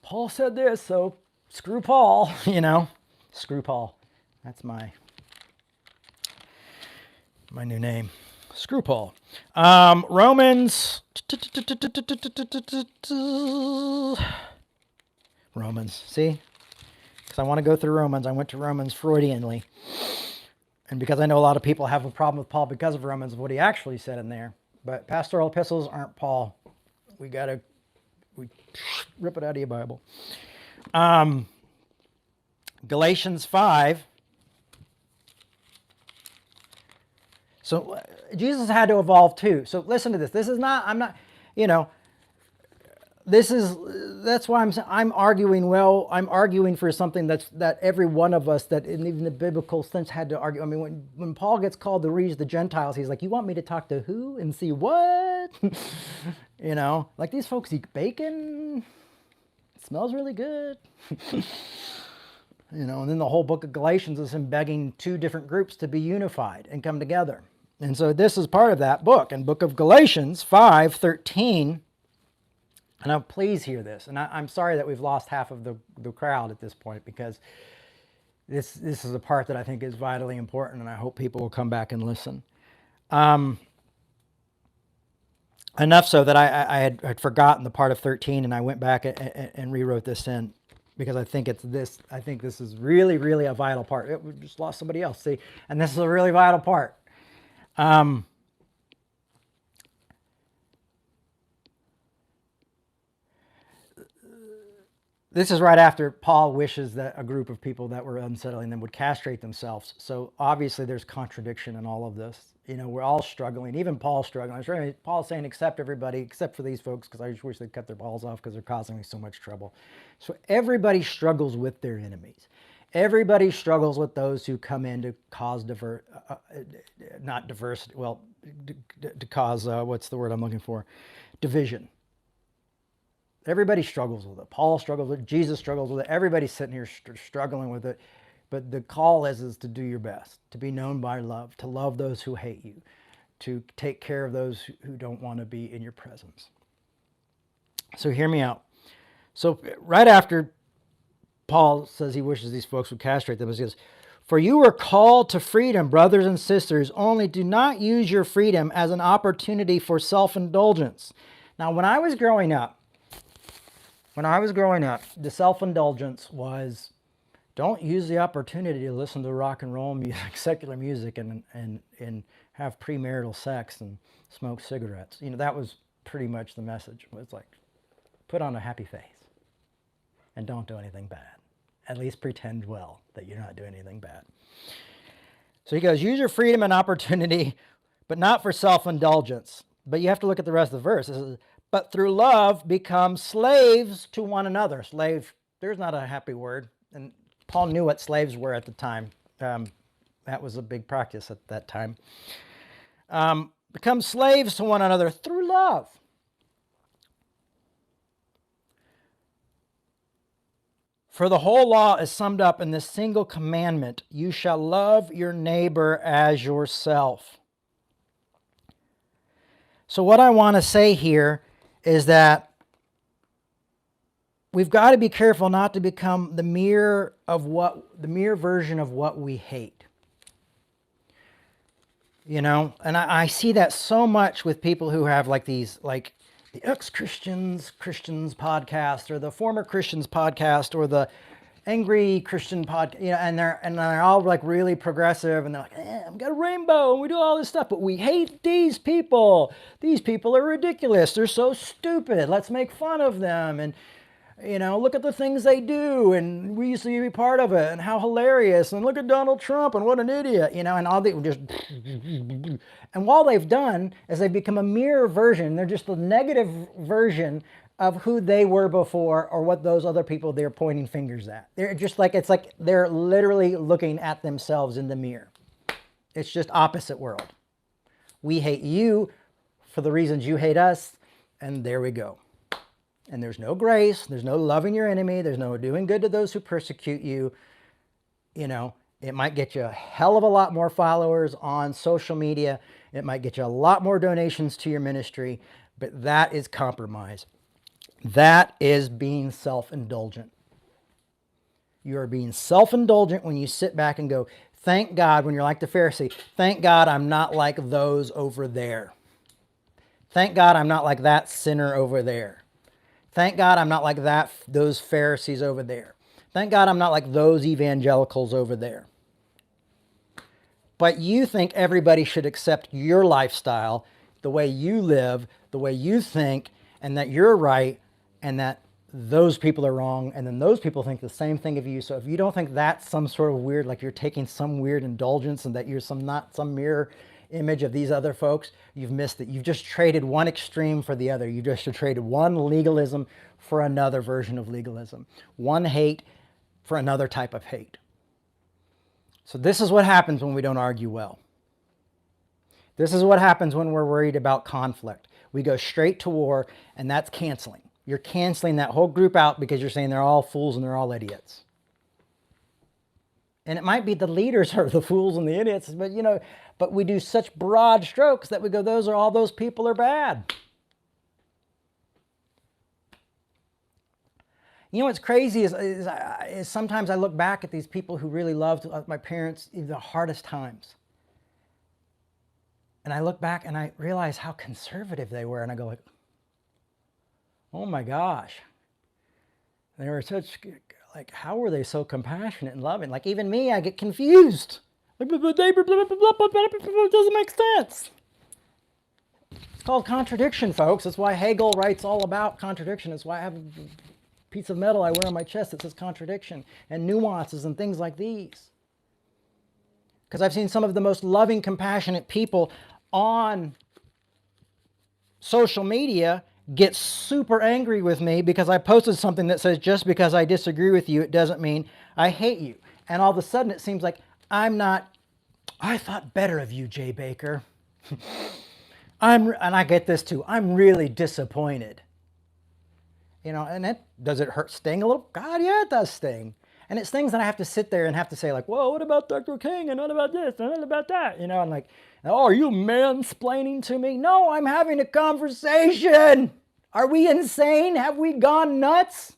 Paul said this, so screw Paul, Screw Paul. That's my new name. Screw Paul. Romans. See? Because I want to go through Romans. I went to Romans Freudianly. And because I know a lot of people have a problem with Paul because of Romans, what he actually said in there. But pastoral epistles aren't Paul. We rip it out of your Bible. Galatians 5. So Jesus had to evolve too. So listen to this. That's why I'm arguing well. I'm arguing for something that every one of us, that in even the biblical sense, had to argue. I mean, when Paul gets called to reach the Gentiles, he's like, you want me to talk to who and see what? Like these folks eat bacon. It smells really good. And then the whole book of Galatians is him begging two different groups to be unified and come together. And so this is part of that book. In book of Galatians 5:13, and now please hear this. And I'm sorry that we've lost half of the crowd at this point, because this is a part that I think is vitally important, and I hope people will come back and listen. Enough so that I had forgotten the part of 13, and I went back and rewrote this in, because I think this is really, really a vital part. We just lost somebody else, see? And this is a really vital part. This is right after Paul wishes that a group of people that were unsettling them would castrate themselves. So obviously there's contradiction in all of this. We're all struggling. Even Paul's struggling. Paul's saying, accept everybody, except for these folks, because I just wish they'd cut their balls off because they're causing me so much trouble. So everybody struggles with their enemies. Everybody struggles with those who come in to cause to cause, what's the word I'm looking for? Division. Everybody struggles with it. Paul struggles with it. Jesus struggles with it. Everybody's sitting here struggling with it. But the call is to do your best, to be known by love, to love those who hate you, to take care of those who don't want to be in your presence. So hear me out. So right after Paul says he wishes these folks would castrate them, he says, "For you were called to freedom, brothers and sisters, only do not use your freedom as an opportunity for self-indulgence." Now, when I was growing up, the self-indulgence was, don't use the opportunity to listen to rock and roll music, secular music, and have premarital sex and smoke cigarettes. That was pretty much the message. It was like, put on a happy face and don't do anything bad. At least pretend well that you're not doing anything bad. So he goes, use your freedom and opportunity, but not for self-indulgence. But you have to look at the rest of the verse. It says, but through love become slaves to one another. Slave, there's not a happy word. And Paul knew what slaves were at the time. That was a big practice at that time. Become slaves to one another through love. For the whole law is summed up in this single commandment: you shall love your neighbor as yourself. So what I want to say here is that we've got to be careful not to become the mirror version of what we hate. You know, and I see that so much with people who have like these, like the ex-Christians podcast, or the former Christians podcast, or the angry Christian podcast, you know, and they're all like really progressive, and they're like, I've got a rainbow, and we do all this stuff, but we hate these people. These people are ridiculous. They're so stupid. Let's make fun of them. And, you know, look at the things they do, and we used to be part of it, and how hilarious, and look at Donald Trump, and what an idiot, you know, and all they just, and all they've done is they've become a mirror version. They're just the negative version of who they were before, or what those other people they're pointing fingers at. They're just like, it's like they're literally looking at themselves in the mirror. It's just opposite world. We hate you for the reasons you hate us, and there we go. And there's no grace, there's no loving your enemy, there's no doing good to those who persecute you. You know, it might get you a hell of a lot more followers on social media. It might get you a lot more donations to your ministry, but that is compromise. That is being self-indulgent. You are being self-indulgent when you sit back and go, thank God, when you're like the Pharisee, thank God I'm not like those over there. Thank God I'm not like that sinner over there. Thank God I'm not like those Pharisees over there. Thank God I'm not like those evangelicals over there. But you think everybody should accept your lifestyle, the way you live, the way you think, and that you're right, and that those people are wrong, and then those people think the same thing of you. So if you don't think that's some sort of weird, like you're taking some weird indulgence, and that you're not some mirror image of these other folks, you've missed it. You've just traded one extreme for the other. You just traded one legalism for another version of legalism. One hate for another type of hate. So this is what happens when we don't argue well. This is what happens when we're worried about conflict. We go straight to war, and that's canceling. You're canceling that whole group out because you're saying they're all fools and they're all idiots. And it might be the leaders are the fools and the idiots, but you know, but we do such broad strokes that we go, all those people are bad. You know what's crazy is sometimes I look back at these people who really loved my parents in the hardest times. And I look back and I realize how conservative they were, and I go like, oh my gosh. They were such, like, how were they so compassionate and loving? Like, even me, I get confused. Like, it doesn't make sense. It's called contradiction, folks. That's why Hegel writes all about contradiction. That's why I have a piece of metal I wear on my chest that says contradiction, and nuances and things like these. Because I've seen some of the most loving, compassionate people on social media get super angry with me because I posted something that says, just because I disagree with you, it doesn't mean I hate you. And all of a sudden it seems like I thought better of you, Jay Baker. And I get this too, I'm really disappointed. You know, and does it sting a little? God, yeah, it does sting. And it's things that I have to sit there and have to say, like, whoa, what about Dr. King? And what about this? And what about that? You know, and like, oh, are you mansplaining to me? No, I'm having a conversation. Are we insane? Have we gone nuts?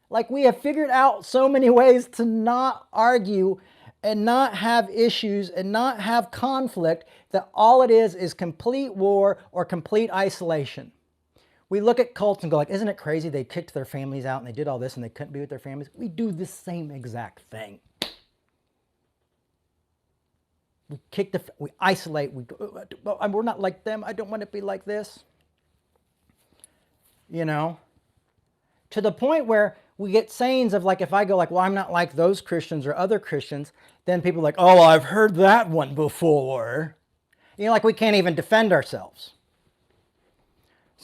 Like, we have figured out so many ways to not argue and not have issues and not have conflict, that all it is complete war or complete isolation. We look at cults and go like, isn't it crazy they kicked their families out and they did all this and they couldn't be with their families? We do the same exact thing. We isolate, we're not like them, I don't want to be like this. You know? To the point where we get sayings of like, if I go like, well, I'm not like those Christians or other Christians, then people are like, oh, I've heard that one before. You know, like we can't even defend ourselves.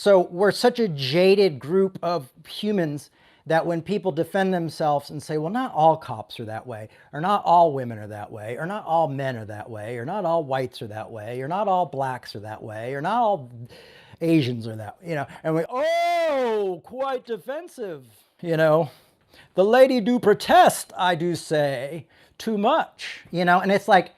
So we're such a jaded group of humans that when people defend themselves and say, well, not all cops are that way, or not all women are that way, or not all men are that way, or not all whites are that way, or not all blacks are that way, or not all Asians are that, and oh, quite defensive, The lady do protest, I do say, too much, and it's like,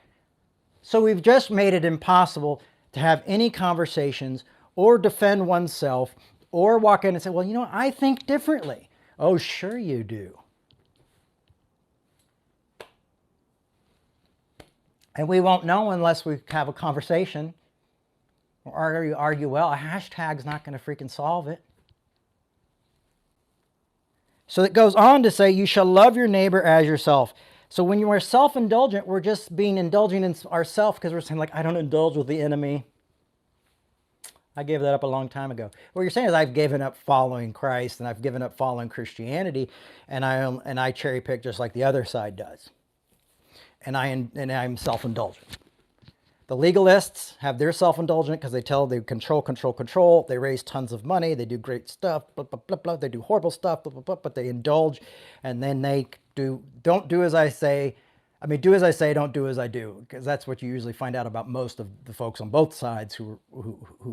so we've just made it impossible to have any conversations or defend oneself or walk in and say, well, I think differently. Oh, sure you do. And we won't know unless we have a conversation or argue, well, a hashtag's not going to freaking solve it. So it goes on to say, you shall love your neighbor as yourself. So when you are self-indulgent, we're just indulging in ourselves because we're saying, like, I don't indulge with the enemy. I gave that up a long time ago. What you're saying is I've given up following Christ and I've given up following Christianity, and I cherry pick just like the other side does. And I'm self-indulgent. The legalists have their self-indulgent because they control. They raise tons of money. They do great stuff. Blah, blah, blah, blah. They do horrible stuff. Blah, blah, blah, but they indulge, and then they don't do as I say. I mean, do as I say, don't do as I do, because that's what you usually find out about most of the folks on both sides who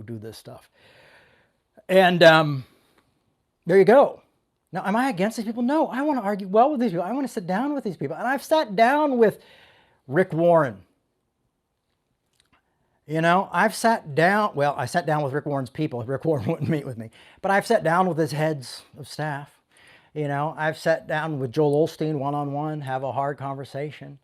do this stuff. And there you go. Now, am I against these people? No, I want to argue well with these people. I want to sit down with these people. And I've sat down with Rick Warren. I sat down with Rick Warren's people. Rick Warren wouldn't meet with me. But I've sat down with his heads of staff. I've sat down with Joel Osteen one-on-one, have a hard conversation.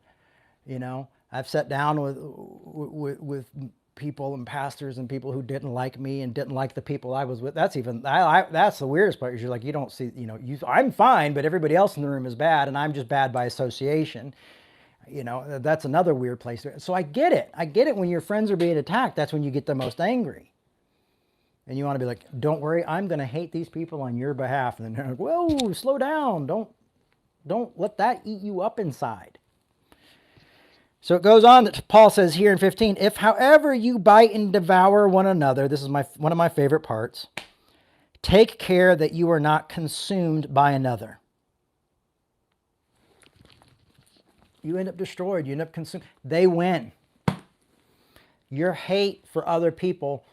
I've sat down with people and pastors and people who didn't like me and didn't like the people I was with. That's the weirdest part. Is you're like, you don't see, I'm fine, but everybody else in the room is bad, and I'm just bad by association. That's another weird place. So I get it. I get it when your friends are being attacked. That's when you get the most angry. And you want to be like, don't worry, I'm going to hate these people on your behalf. And then they're like, whoa, slow down. Don't let that eat you up inside. So it goes on that Paul says here in 15, if however you bite and devour one another, this is one of my favorite parts, take care that you are not consumed by another. You end up destroyed. You end up consumed. They win. Your hate for other people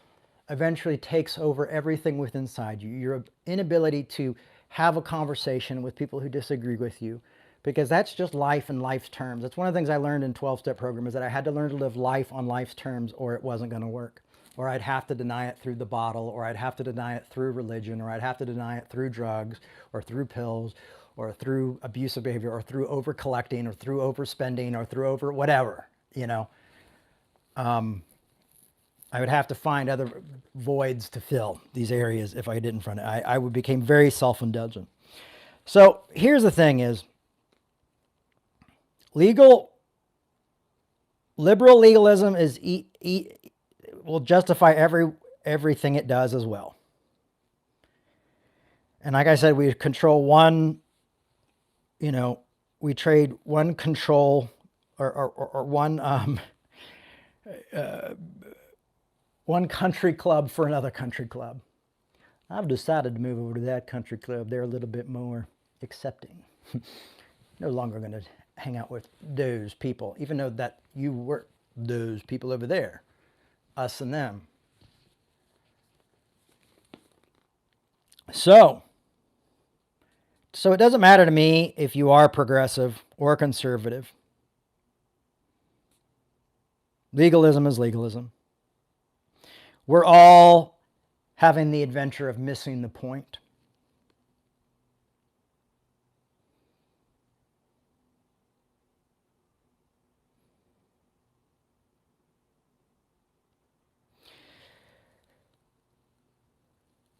eventually takes over everything within inside you. Your inability to have a conversation with people who disagree with you, because that's just life in life's terms. That's one of the things I learned in 12-step program, is that I had to learn to live life on life's terms, or it wasn't going to work. Or I'd have to deny it through the bottle, or I'd have to deny it through religion, or I'd have to deny it through drugs, or through pills, or through abusive behavior, or through over collecting, or through overspending, or through over whatever, I would have to find other voids to fill these areas if I didn't front it. I became very self-indulgent. So here's the thing is, liberal legalism is will justify everything it does as well. And like I said, we control one, we trade one control or one country club for another country club. I've decided to move over to that country club. They're a little bit more accepting. No longer going to hang out with those people, even though that you were those people over there, us and them. So it doesn't matter to me if you are progressive or conservative. Legalism is legalism. We're all having the adventure of missing the point.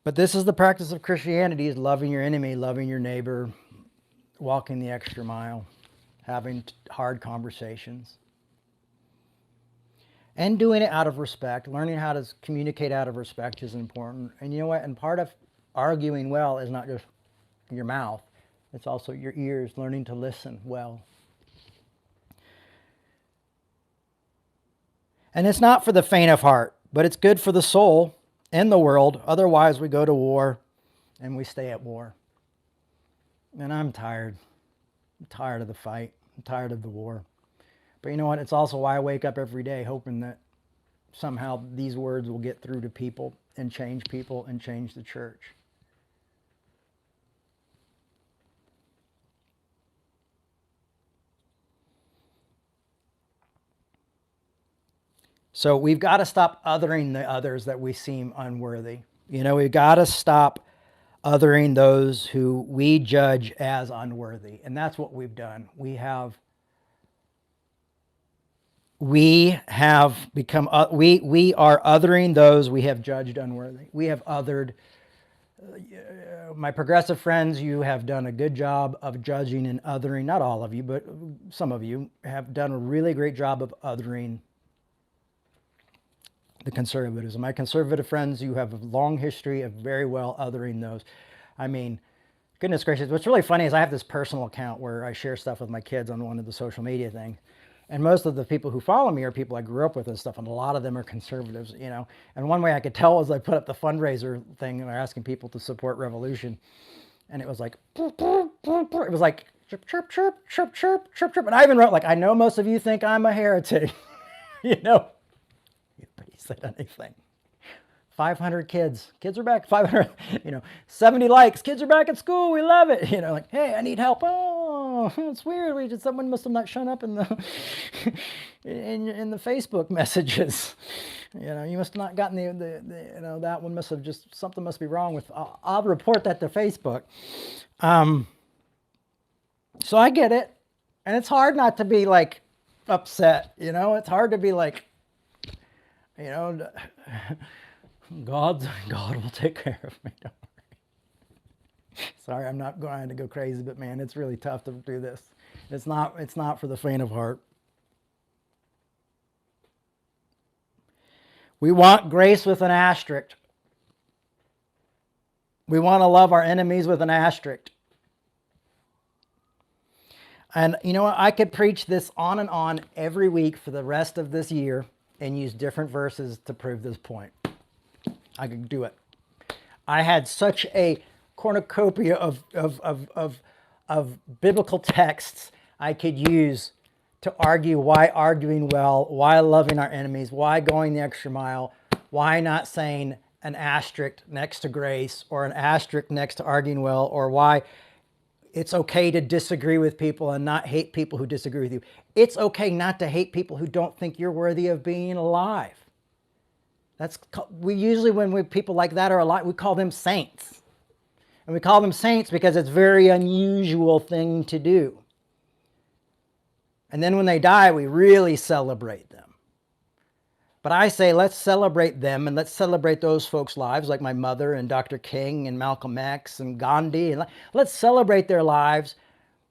But this is the practice of Christianity, is loving your enemy, loving your neighbor, walking the extra mile, having hard conversations. And doing it out of respect. Learning how to communicate out of respect is important. And you know what? And part of arguing well is not just your mouth. It's also your ears, learning to listen well. And it's not for the faint of heart, but it's good for the soul. in the world. Otherwise, we go to war and we stay at war. And I'm tired. I'm tired of the fight. I'm tired of the war. But you know what? It's also why I wake up every day hoping that somehow these words will get through to people and change the church. So we've got to stop othering the others that we seem unworthy. We've got to stop othering those who we judge as unworthy. And that's what we've done. We have become, we are othering those we have judged unworthy. We have othered. My progressive friends, you have done a good job of judging and othering. Not all of you, but some of you have done a really great job of othering the conservatives. My conservative friends, you have a long history of very well othering those. I mean, goodness gracious, what's really funny is I have this personal account where I share stuff with my kids on one of the social media things. And most of the people who follow me are people I grew up with and stuff, and a lot of them are conservatives, And one way I could tell was I put up the fundraiser thing and they're asking people to support Revolution. And it was like, it was like, chirp, chirp, chirp, chirp, chirp, chirp, chirp. And I even wrote, like, I know most of you think I'm a heretic, But he said anything. 500 kids are back. 500, 70 likes. Kids are back at school. We love it. Like, hey, I need help. Oh, it's weird. Someone must have not shown up in the in the Facebook messages. You must have not gotten the that one must have just, something must be wrong with. I'll report that to Facebook. So I get it, and it's hard not to be like upset. It's hard to be like, God will take care of me. Don't worry. Sorry, I'm not going to go crazy, but man, it's really tough to do this. It's not for the faint of heart. We want grace with an asterisk. We want to love our enemies with an asterisk. And you know what? I could preach this on and on every week for the rest of this year and use different verses to prove this point. I could do it. I had such a cornucopia of biblical texts I could use to argue why arguing well, why loving our enemies, why going the extra mile, why not saying an asterisk next to grace or an asterisk next to arguing well, or why it's okay to disagree with people and not hate people who disagree with you. It's okay not to hate people who don't think you're worthy of being alive. We usually, when people like that are alive, we call them saints. And we call them saints because it's a very unusual thing to do. And then when they die, we really celebrate them. But I say, let's celebrate them and let's celebrate those folks' lives, like my mother and Dr. King and Malcolm X and Gandhi. And let's celebrate their lives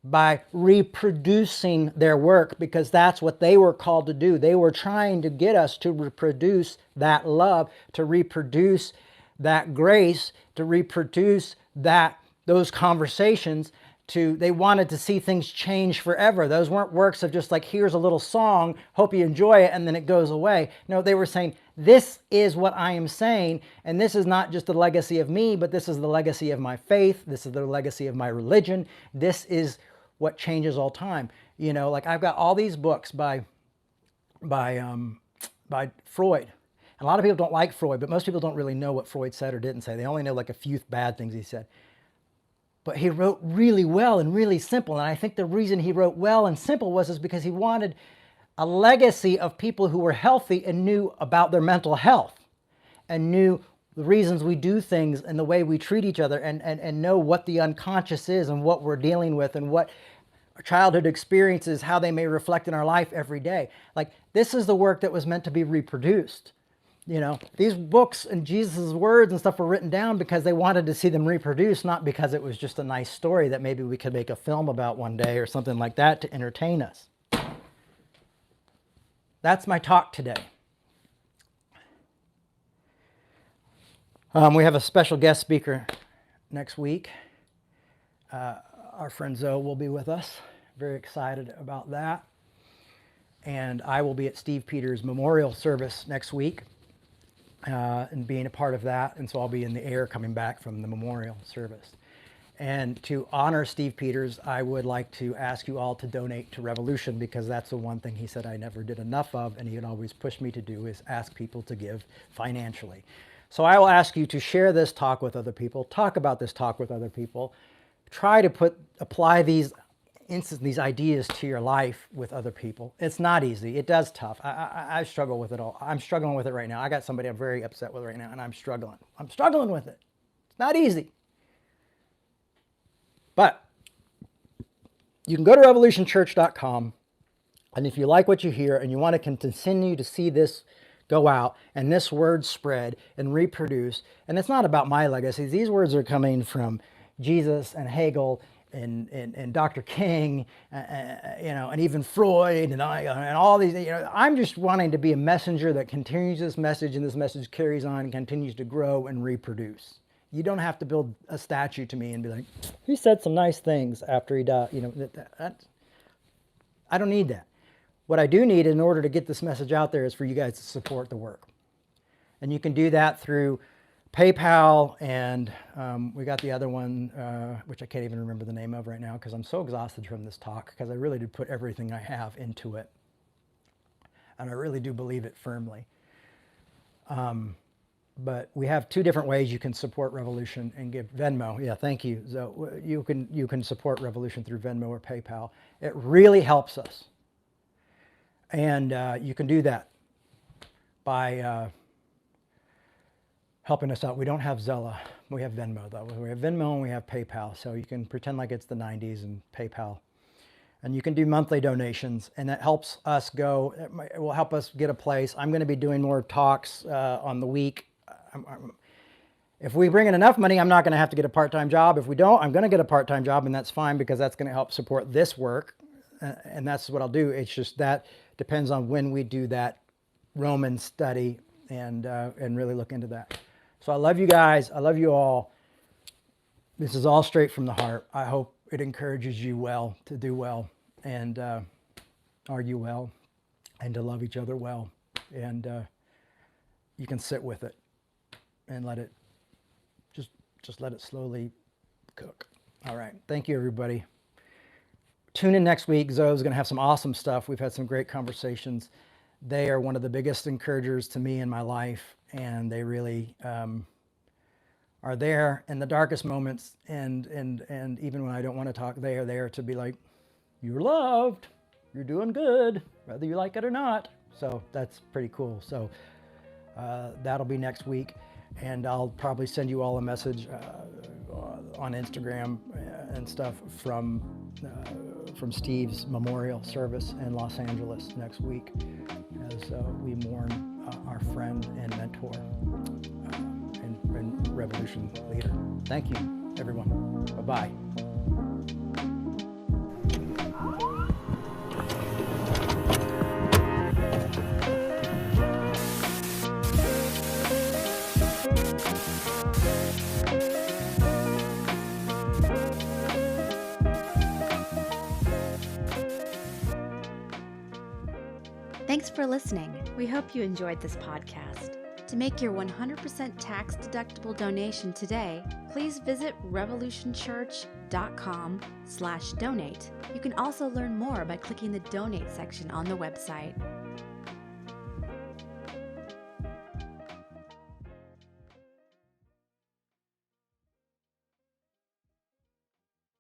by reproducing their work, because that's what they were called to do. They were trying to get us to reproduce that love, to reproduce that grace, to reproduce those conversations. They wanted to see things change forever. Those weren't works of just like, here's a little song, hope you enjoy it, and then it goes away. No, they were saying, this is what I am saying, and this is not just the legacy of me, but this is the legacy of my faith. This is the legacy of my religion. This is what changes all time. Like I've got all these books by Freud. And a lot of people don't like Freud, but most people don't really know what Freud said or didn't say. They only know like a few bad things he said. But he wrote really well and really simple. And I think the reason he wrote well and simple was because he wanted a legacy of people who were healthy and knew about their mental health and knew the reasons we do things and the way we treat each other, and know what the unconscious is and what we're dealing with and what our childhood experiences, how they may reflect in our life every day. Like, this is the work that was meant to be reproduced. These books and Jesus' words and stuff were written down because they wanted to see them reproduced, not because it was just a nice story that maybe we could make a film about one day or something like that to entertain us. That's my talk today. We have a special guest speaker next week. Our friend Zoe will be with us. Very excited about that. And I will be at Steve Peters' memorial service next week. and being a part of that. And so I'll be in the air coming back from the memorial service. And to honor Steve Peters, I would like to ask you all to donate to Revolution, because that's the one thing he said I never did enough of, and he would always push me to do, is ask people to give financially. So I will ask you to share this talk with other people, talk about this talk with other people, try to apply these ideas to your life with other people. It's not easy. It does tough. I struggle with it all. I'm struggling with it right now. I got somebody I'm very upset with right now, and I'm struggling. I'm struggling with it. It's not easy. But you can go to revolutionchurch.com, and if you like what you hear and you want to continue to see this go out and this word spread and reproduce, and it's not about my legacy. These words are coming from Jesus and Hegel and Dr. King, and even Freud and all these. I'm just wanting to be a messenger that continues this message, and this message carries on and continues to grow and reproduce. You don't have to build a statue to me and be like, he said some nice things after he died. I don't need that. What I do need in order to get this message out there is for you guys to support the work. And you can do that through PayPal, and we got the other one, which I can't even remember the name of right now because I'm so exhausted from this talk, because I really did put everything I have into it. And I really do believe it firmly. But we have two different ways you can support Revolution and give. Venmo. Yeah, thank you. So you can support Revolution through Venmo or PayPal. It really helps us. And you can do that by helping us out. We don't have Zella. We have Venmo, though. We have Venmo and we have PayPal. So you can pretend like it's the 90s and PayPal. And you can do monthly donations, and that helps us go. It will help us get a place. I'm going to be doing more talks on the week. If we bring in enough money, I'm not going to have to get a part-time job. If we don't, I'm going to get a part-time job, and that's fine, because that's going to help support this work. And that's what I'll do. It's just that depends on when we do that Roman study and really look into that. So I love you guys. I love you all. This is all straight from the heart. I hope it encourages you well to do well and argue well and to love each other well. And you can sit with it and let it just let it slowly cook. All right. Thank you, everybody. Tune in next week. Zoe's going to have some awesome stuff. We've had some great conversations. They are one of the biggest encouragers to me in my life, and they really are there in the darkest moments, and even when I don't want to talk, they are there to be like, you're loved, you're doing good, whether you like it or not. So that's pretty cool. So that'll be next week, and I'll probably send you all a message on Instagram and stuff from Steve's memorial service in Los Angeles next week, as we mourn our friend and mentor and Revolution leader. Thank you, everyone. Bye-bye. Thanks for listening. We hope you enjoyed this podcast. To make your 100% tax-deductible donation today, please visit revolutionchurch.com/donate. You can also learn more by clicking the donate section on the website.